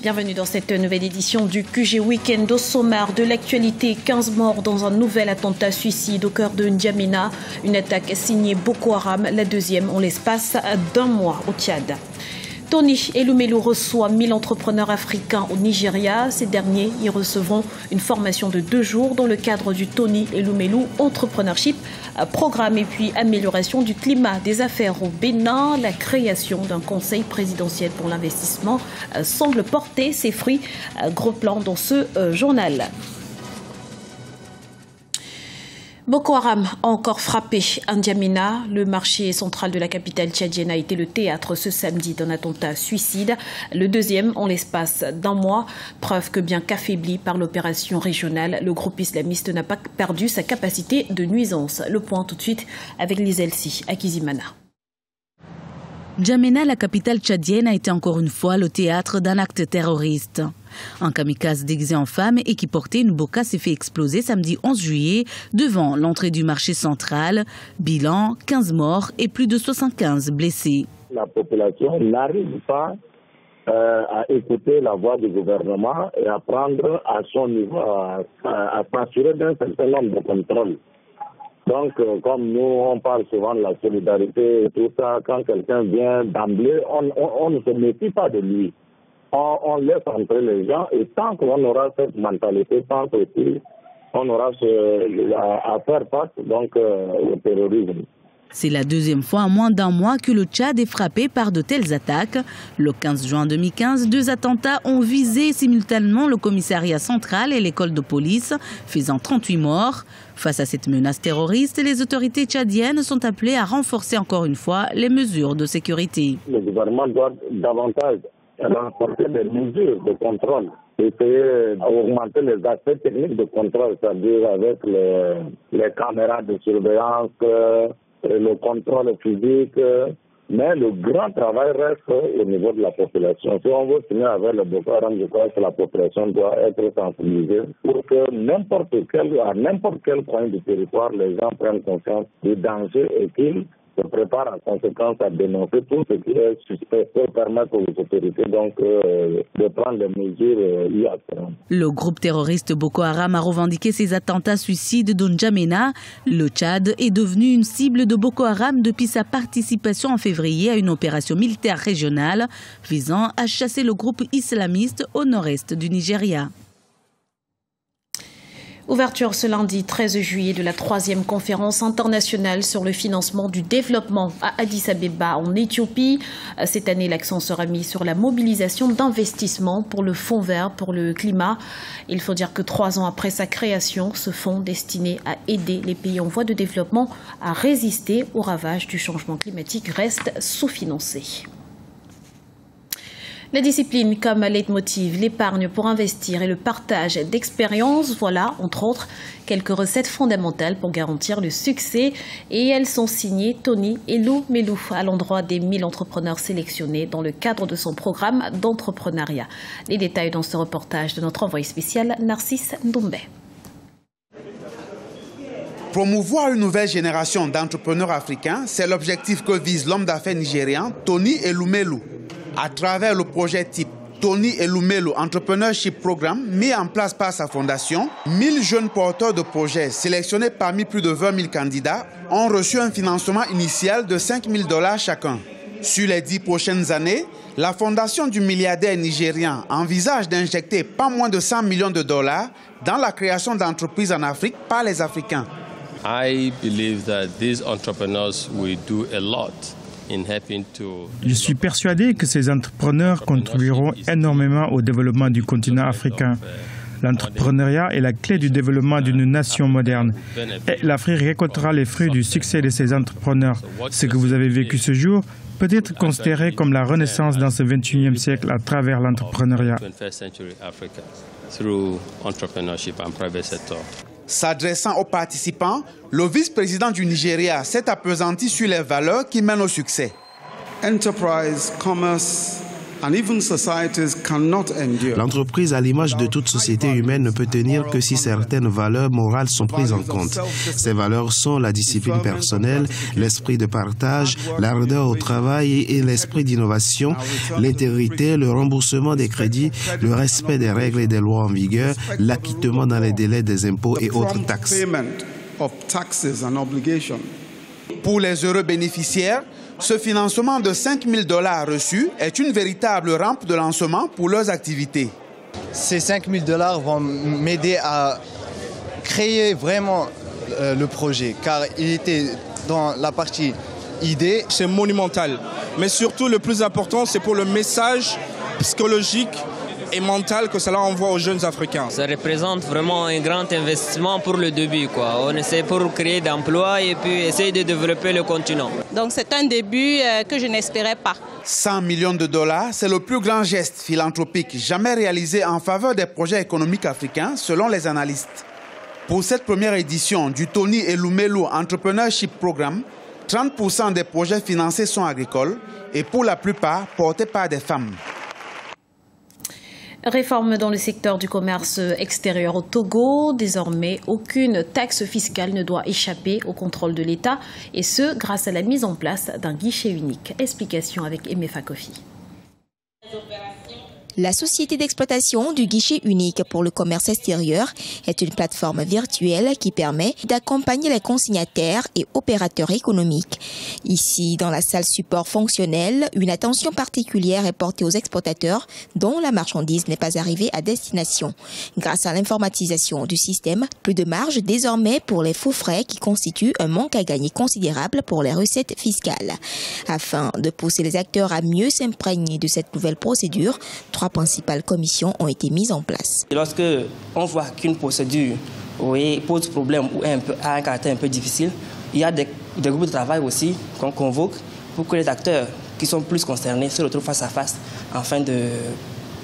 Bienvenue dans cette nouvelle édition du QG Week-end. Au sommaire de l'actualité, 15 morts dans un nouvel attentat suicide au cœur de N'Djamena. Une attaque signée Boko Haram, la deuxième en l'espace d'un mois au Tchad. Tony Elumelu reçoit 1000 entrepreneurs africains au Nigeria. Ces derniers y recevront une formation de 2 jours dans le cadre du Tony Elumelu Entrepreneurship Programme. Et puis amélioration du climat des affaires au Bénin. La création d'un conseil présidentiel pour l'investissement semble porter ses fruits. Gros plan dans ce journal. Boko Haram a encore frappé N'Djamena. Le marché central de la capitale tchadienne a été le théâtre ce samedi d'un attentat suicide. Le deuxième en l'espace d'un mois. Preuve que bien qu'affaibli par l'opération régionale, le groupe islamiste n'a pas perdu sa capacité de nuisance. Le point tout de suite avec Lizelsi Akizimana. N'Djamena, la capitale tchadienne, a été encore une fois le théâtre d'un acte terroriste. Un kamikaze déguisé en femme et qui portait une burqa s'est fait exploser samedi 11 juillet devant l'entrée du marché central. Bilan, 15 morts et plus de 75 blessés. La population n'arrive pas à écouter la voix du gouvernement et à prendre à son niveau, à s'assurer d'un certain nombre de contrôles. Donc, comme nous, on parle souvent de la solidarité et tout ça, quand quelqu'un vient d'emblée, on ne se méfie pas de lui. On laisse entrer les gens et tant qu'on aura cette mentalité, tant qu'on aura à faire face donc, au terrorisme. C'est la deuxième fois en moins d'un mois que le Tchad est frappé par de telles attaques. Le 15 juin 2015, 2 attentats ont visé simultanément le commissariat central et l'école de police, faisant 38 morts. Face à cette menace terroriste, les autorités tchadiennes sont appelées à renforcer encore une fois les mesures de sécurité. Le gouvernement doit davantage renforcer les mesures de contrôle, essayer d'augmenter les aspects techniques de contrôle, c'est-à-dire avec les caméras de surveillance, le contrôle physique, mais le grand travail reste au niveau de la population. Si on veut finir avec le Boko Haram, je crois que la population doit être sensibilisée pour que à n'importe quel point du territoire, les gens prennent conscience du danger et qu'ils se préparent en conséquence à dénoncer tout ce qui est suspect pour permettre aux autorités donc, de prendre les mesures y afférentes. Le groupe terroriste Boko Haram a revendiqué ses attentats suicides de N'Djamena. Le Tchad est devenu une cible de Boko Haram depuis sa participation en février à une opération militaire régionale visant à chasser le groupe islamiste au nord-est du Nigeria. Ouverture ce lundi 13 juillet de la 3e conférence internationale sur le financement du développement à Addis Abeba en Éthiopie. Cette année, l'accent sera mis sur la mobilisation d'investissements pour le Fonds vert pour le climat. Il faut dire que 3 ans après sa création, ce fonds destiné à aider les pays en voie de développement à résister aux ravages du changement climatique reste sous-financé. La discipline comme leitmotiv, l'épargne pour investir et le partage d'expériences, voilà entre autres quelques recettes fondamentales pour garantir le succès. Et elles sont signées Tony Elumelu à l'endroit des 1000 entrepreneurs sélectionnés dans le cadre de son programme d'entrepreneuriat. Les détails dans ce reportage de notre envoyé spécial Narcisse Ndoumbe. Promouvoir une nouvelle génération d'entrepreneurs africains, c'est l'objectif que vise l'homme d'affaires nigérian Tony Elumelu. À travers le projet type Tony Elumelu Entrepreneurship Programme mis en place par sa fondation, 1000 jeunes porteurs de projets sélectionnés parmi plus de 20 000 candidats ont reçu un financement initial de $5 000 chacun. Sur les 10 prochaines années, la fondation du milliardaire nigérian envisage d'injecter pas moins de $100 millions dans la création d'entreprises en Afrique par les Africains. I believe that these entrepreneurs will do a lot. Je suis persuadé que ces entrepreneurs contribueront énormément au développement du continent africain. L'entrepreneuriat est la clé du développement d'une nation moderne. Et l'Afrique récoltera les fruits du succès de ces entrepreneurs. Ce que vous avez vécu ce jour peut être considéré comme la renaissance dans ce 21e siècle à travers l'entrepreneuriat. S'adressant aux participants, le vice-président du Nigeria s'est appesanti sur les valeurs qui mènent au succès. Enterprise, commerce L'entreprise, à l'image de toute société humaine, ne peut tenir que si certaines valeurs morales sont prises en compte. Ces valeurs sont la discipline personnelle, l'esprit de partage, l'ardeur au travail et l'esprit d'innovation, l'intégrité, le remboursement des crédits, le respect des règles et des lois en vigueur, l'acquittement dans les délais des impôts et autres taxes. Pour les heureux bénéficiaires, ce financement de $5 000 reçus est une véritable rampe de lancement pour leurs activités. Ces $5 000 vont m'aider à créer vraiment le projet, car il était dans la partie idée. C'est monumental, mais surtout le plus important, c'est pour le message psychologique et mental que cela envoie aux jeunes Africains. Ça représente vraiment un grand investissement pour le début, quoi. On essaie pour créer d'emplois et puis essayer de développer le continent. Donc c'est un début que je n'espérais pas. $100 millions, c'est le plus grand geste philanthropique jamais réalisé en faveur des projets économiques africains, selon les analystes. Pour cette première édition du Tony Elumelu Entrepreneurship Programme, 30% des projets financés sont agricoles et pour la plupart portés par des femmes. Réforme dans le secteur du commerce extérieur au Togo. Désormais, aucune taxe fiscale ne doit échapper au contrôle de l'État, et ce, grâce à la mise en place d'un guichet unique. Explication avec Aimé Fakofi. La société d'exploitation du guichet unique pour le commerce extérieur est une plateforme virtuelle qui permet d'accompagner les consignataires et opérateurs économiques. Ici, dans la salle support fonctionnelle, une attention particulière est portée aux exportateurs dont la marchandise n'est pas arrivée à destination. Grâce à l'informatisation du système, plus de marge désormais pour les faux frais qui constituent un manque à gagner considérable pour les recettes fiscales. Afin de pousser les acteurs à mieux s'imprégner de cette nouvelle procédure, 3 principales commissions ont été mises en place. Lorsque on voit qu'une procédure pose problème ou a un caractère un peu difficile, il y a des groupes de travail aussi qu'on convoque pour que les acteurs qui sont plus concernés se retrouvent face à face afin de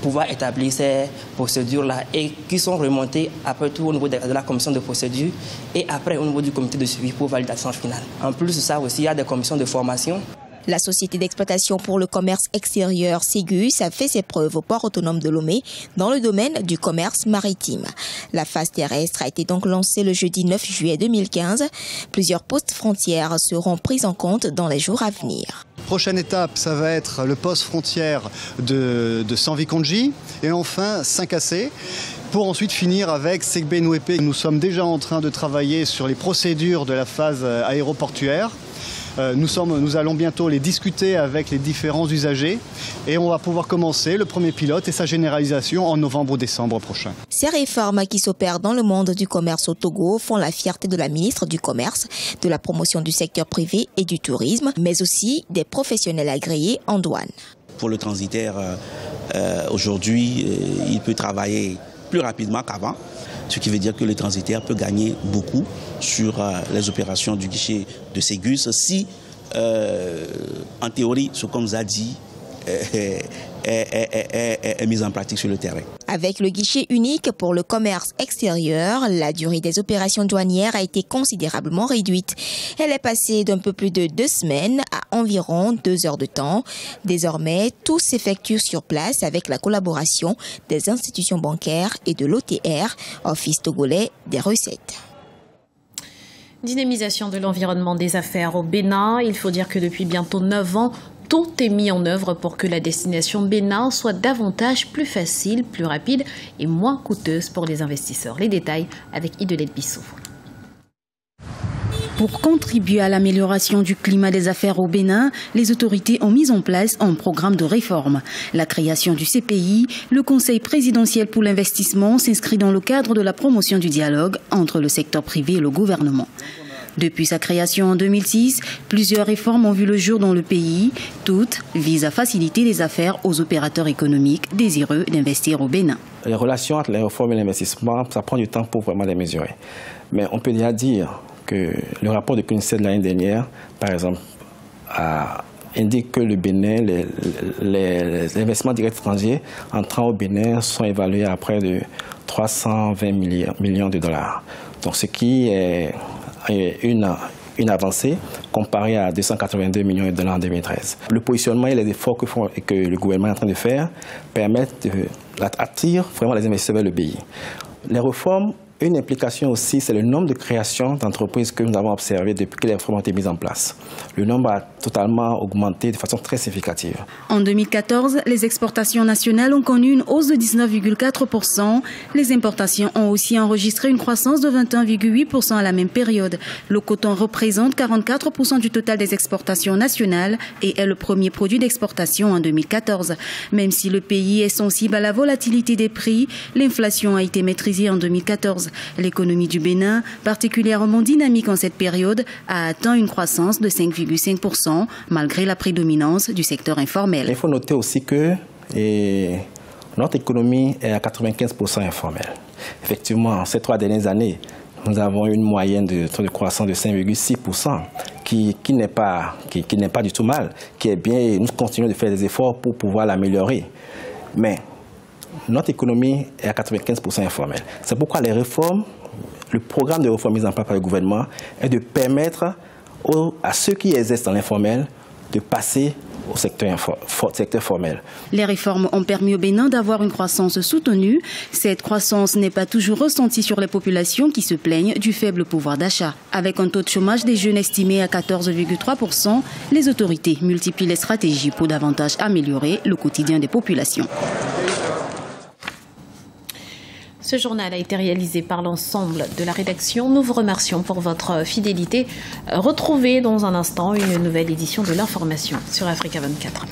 pouvoir établir ces procédures-là et qui sont remontées après tout au niveau de la commission de procédure et après au niveau du comité de suivi pour validation finale. En plus de ça aussi, il y a des commissions de formation. La société d'exploitation pour le commerce extérieur Ségus a fait ses preuves au port autonome de Lomé dans le domaine du commerce maritime. La phase terrestre a été donc lancée le jeudi 9 juillet 2015. Plusieurs postes frontières seront pris en compte dans les jours à venir. Prochaine étape, ça va être le poste frontière de Sanvikonji et enfin Saint-Cassé, pour ensuite finir avec Segbe-Nouépé. Nous sommes déjà en train de travailler sur les procédures de la phase aéroportuaire. Nous allons bientôt les discuter avec les différents usagers et on va pouvoir commencer le premier pilote et sa généralisation en novembre ou décembre prochain. Ces réformes qui s'opèrent dans le monde du commerce au Togo font la fierté de la ministre du Commerce, de la promotion du secteur privé et du tourisme, mais aussi des professionnels agréés en douane. Pour le transitaire, aujourd'hui, il peut travailler plus rapidement qu'avant. Ce qui veut dire que le transitaire peut gagner beaucoup sur les opérations du guichet de Ségus si, en théorie, ce qu'on nous a dit est mis en pratique sur le terrain. Avec le guichet unique pour le commerce extérieur, la durée des opérations douanières a été considérablement réduite. Elle est passée d'un peu plus de 2 semaines à environ 2 heures de temps. Désormais, tout s'effectue sur place avec la collaboration des institutions bancaires et de l'OTR, Office togolais des recettes. Dynamisation de l'environnement des affaires au Bénin. Il faut dire que depuis bientôt 9 ans, tout est mis en œuvre pour que la destination Bénin soit davantage plus facile, plus rapide et moins coûteuse pour les investisseurs. Les détails avec Idelette Bissou. Pour contribuer à l'amélioration du climat des affaires au Bénin, les autorités ont mis en place un programme de réforme. La création du CPI, le Conseil présidentiel pour l'investissement, s'inscrit dans le cadre de la promotion du dialogue entre le secteur privé et le gouvernement. Depuis sa création en 2006, plusieurs réformes ont vu le jour dans le pays. Toutes visent à faciliter les affaires aux opérateurs économiques désireux d'investir au Bénin. Les relations entre les réformes et l'investissement, ça prend du temps pour vraiment les mesurer. Mais on peut déjà dire que le rapport de CNUSED de l'année dernière, par exemple, indique que le Bénin, les investissements directs étrangers entrant au Bénin sont évalués à près de 320 millions de dollars. Donc ce qui est une avancée comparée à 282 millions de dollars en 2013. Le positionnement et les efforts que le gouvernement est en train de faire permettent d'attirer vraiment les investisseurs vers le pays. Les réformes, une implication aussi, c'est le nombre de créations d'entreprises que nous avons observé depuis que les réformes ont été mises en place. Le nombre a totalement augmenté de façon très significative. En 2014, les exportations nationales ont connu une hausse de 19,4%. Les importations ont aussi enregistré une croissance de 21,8% à la même période. Le coton représente 44% du total des exportations nationales et est le premier produit d'exportation en 2014. Même si le pays est sensible à la volatilité des prix, l'inflation a été maîtrisée en 2014. L'économie du Bénin, particulièrement dynamique en cette période, a atteint une croissance de 5,5% malgré la prédominance du secteur informel. Il faut noter aussi que notre économie est à 95% informelle. Effectivement, ces 3 dernières années, nous avons une moyenne de taux de croissance de 5,6%, qui n'est pas du tout mal, qui est bien, et nous continuons de faire des efforts pour pouvoir l'améliorer. Mais notre économie est à 95% informelle. C'est pourquoi les réformes, le programme de réforme mis en place par le gouvernement est de permettre à ceux qui exercent dans l'informel de passer au secteur formel. Les réformes ont permis au Bénin d'avoir une croissance soutenue. Cette croissance n'est pas toujours ressentie sur les populations qui se plaignent du faible pouvoir d'achat. Avec un taux de chômage des jeunes estimé à 14,3%, les autorités multiplient les stratégies pour davantage améliorer le quotidien des populations. Ce journal a été réalisé par l'ensemble de la rédaction. Nous vous remercions pour votre fidélité. Retrouvez dans un instant une nouvelle édition de l'information sur Africa 24.